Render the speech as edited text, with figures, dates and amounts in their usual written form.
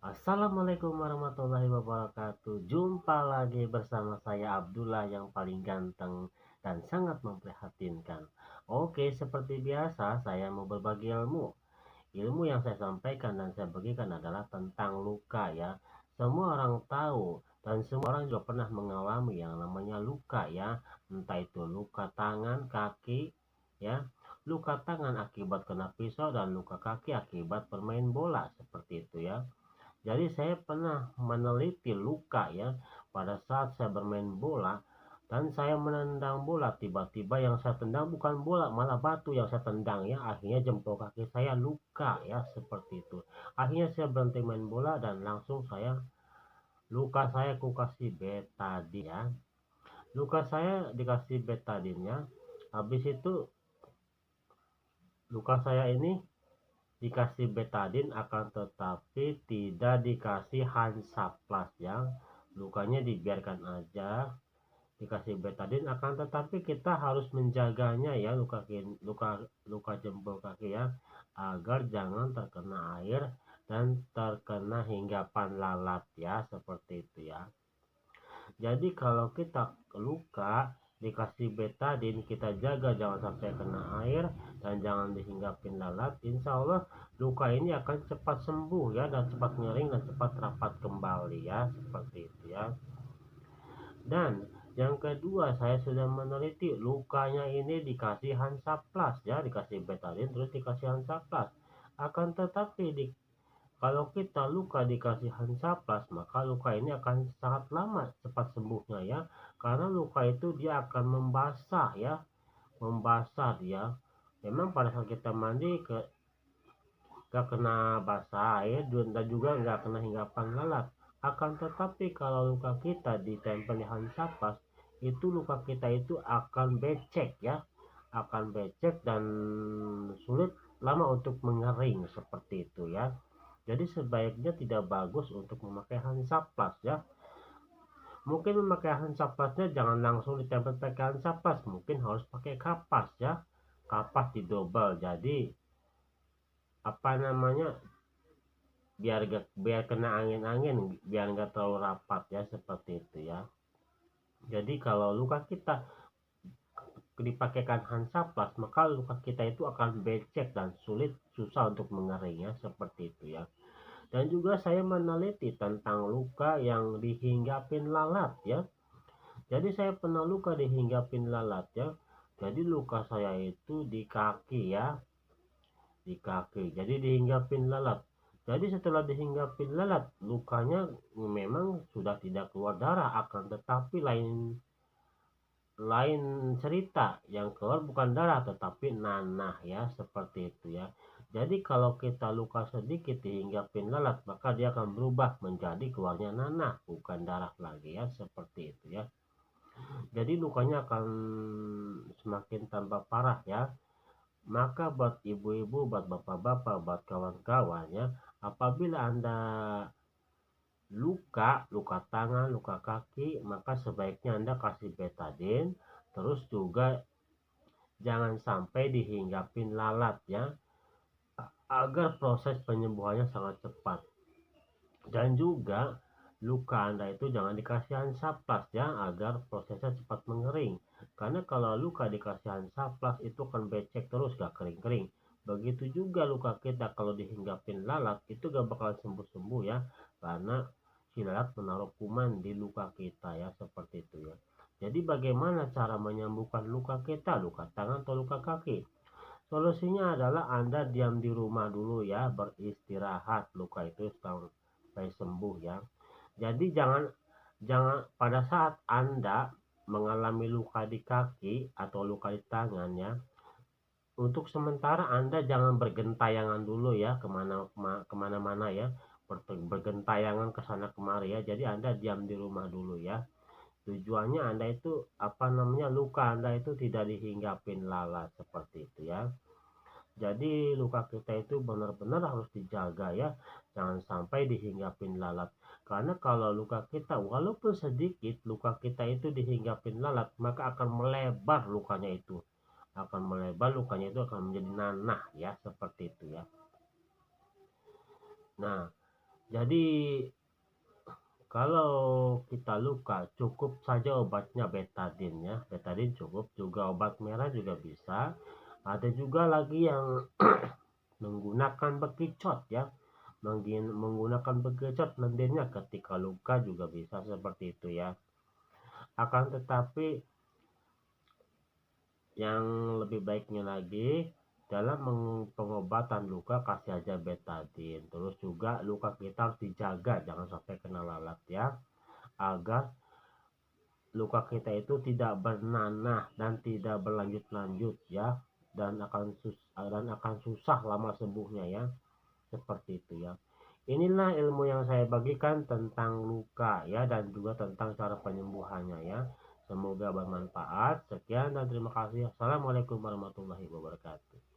Assalamualaikum warahmatullahi wabarakatuh. Jumpa lagi bersama saya Abdullah yang paling ganteng dan sangat memprihatinkan. Oke, seperti biasa saya mau berbagi ilmu. Ilmu yang saya sampaikan dan saya bagikan adalah tentang luka ya. Semua orang tahu dan semua orang juga pernah mengalami yang namanya luka ya. Entah itu luka tangan, kaki ya. Luka tangan akibat kena pisau dan luka kaki akibat bermain bola seperti itu ya. Jadi saya pernah meneliti luka ya pada saat saya bermain bola dan saya menendang bola, tiba-tiba yang saya tendang bukan bola malah batu yang saya tendang ya, akhirnya jempol kaki saya luka ya seperti itu. Akhirnya saya berhenti main bola dan langsung luka saya aku kasih betadine ya. Luka saya dikasih betadine, habis itu luka saya ini dikasih betadine akan tetapi tidak dikasih Hansaplast ya. Lukanya dibiarkan aja, dikasih betadine akan tetapi kita harus menjaganya ya, luka luka jempol kaki ya, agar jangan terkena air dan terkena hinggapan lalat ya, seperti itu ya. Jadi kalau kita luka dikasih betadine, kita jaga jangan sampai kena air dan jangan dihinggapin lalat, insya Allah luka ini akan cepat sembuh ya, dan cepat ngering dan cepat rapat kembali ya, seperti itu ya. Dan yang kedua, saya sudah meneliti lukanya ini dikasih Hansaplast ya, dikasih betadine terus dikasih Hansaplast. Akan tetapi kalau kita luka dikasih Hansaplast, maka luka ini akan sangat lama cepat sembuhnya ya. Karena luka itu dia akan membasah ya, membasah dia. Memang pada saat kita mandi gak kena basah air dan juga nggak kena hinggapan lalat. Akan tetapi kalau luka kita ditempel di Hansaplast, itu luka kita itu akan becek ya, akan becek dan sulit lama untuk mengering seperti itu ya. Jadi sebaiknya tidak bagus untuk memakai Hansaplast ya. Mungkin memakai Hansaplastnya jangan langsung ditempel pakai Hansaplast, mungkin harus pakai kapas ya. Kapas didobel, jadi apa namanya, biar kena angin-angin, biar nggak terlalu rapat ya, seperti itu ya. Jadi kalau luka kita dipakaikan Hansaplast, maka luka kita itu akan becek dan susah untuk mengering ya, seperti itu ya. Dan juga saya meneliti tentang luka yang dihinggapin lalat ya. Jadi saya pernah luka dihinggapin lalat ya. Jadi luka saya itu di kaki ya, di kaki. Jadi dihinggapin lalat. Jadi setelah dihinggapin lalat, lukanya memang sudah tidak keluar darah, akan tetapi lain lain cerita, yang keluar bukan darah tetapi nanah ya, seperti itu ya. Jadi kalau kita luka sedikit dihinggapin lalat, maka dia akan berubah menjadi keluarnya nanah, bukan darah lagi ya, seperti itu ya. Jadi lukanya akan semakin tambah parah ya. Maka buat ibu-ibu, buat bapak-bapak, buat kawan-kawan ya, apabila Anda luka tangan, luka kaki, maka sebaiknya Anda kasih betadine, terus juga jangan sampai dihinggapin lalat ya, agar proses penyembuhannya sangat cepat. Dan juga luka Anda itu jangan dikasih Hansaplast ya, agar prosesnya cepat mengering. Karena kalau luka dikasih Hansaplast itu akan becek terus, gak kering-kering. Begitu juga luka kita kalau dihinggapin lalat itu gak bakalan sembuh-sembuh ya, karena si lalat menaruh kuman di luka kita ya, seperti itu ya. Jadi bagaimana cara menyembuhkan luka kita, luka tangan atau luka kaki? Solusinya adalah Anda diam di rumah dulu ya, beristirahat, luka itu sampai sembuh ya. Jadi jangan jangan pada saat Anda mengalami luka di kaki atau luka di tangan ya, untuk sementara Anda jangan bergentayangan dulu ya, kemana-mana ya, bergentayangan ke sana kemari ya. Jadi Anda diam di rumah dulu ya. Tujuannya Anda itu apa namanya, luka Anda itu tidak dihinggapin lalat, seperti itu ya. Jadi luka kita itu benar-benar harus dijaga ya, jangan sampai dihinggapin lalat. Karena kalau luka kita walaupun sedikit, luka kita itu dihinggapin lalat, maka akan melebar lukanya itu. Akan melebar lukanya itu akan menjadi nanah ya, seperti itu ya. Nah, Jadi kalau kita luka cukup saja obatnya betadin ya, betadin cukup, juga obat merah juga bisa. Ada juga lagi yang menggunakan bekicot ya, menggunakan bekicot lendirnya ketika luka juga bisa seperti itu ya. Akan tetapi yang lebih baiknya lagi dalam pengobatan luka kasih aja betadin. Terus juga luka kita harus dijaga jangan sampai kena lalat ya, agar luka kita itu tidak bernanah dan tidak berlanjut-lanjut ya, dan akan susah lama sembuhnya ya, seperti itu ya. Inilah ilmu yang saya bagikan tentang luka ya, dan juga tentang cara penyembuhannya ya. Semoga bermanfaat. Sekian dan terima kasih. Assalamualaikum warahmatullahi wabarakatuh.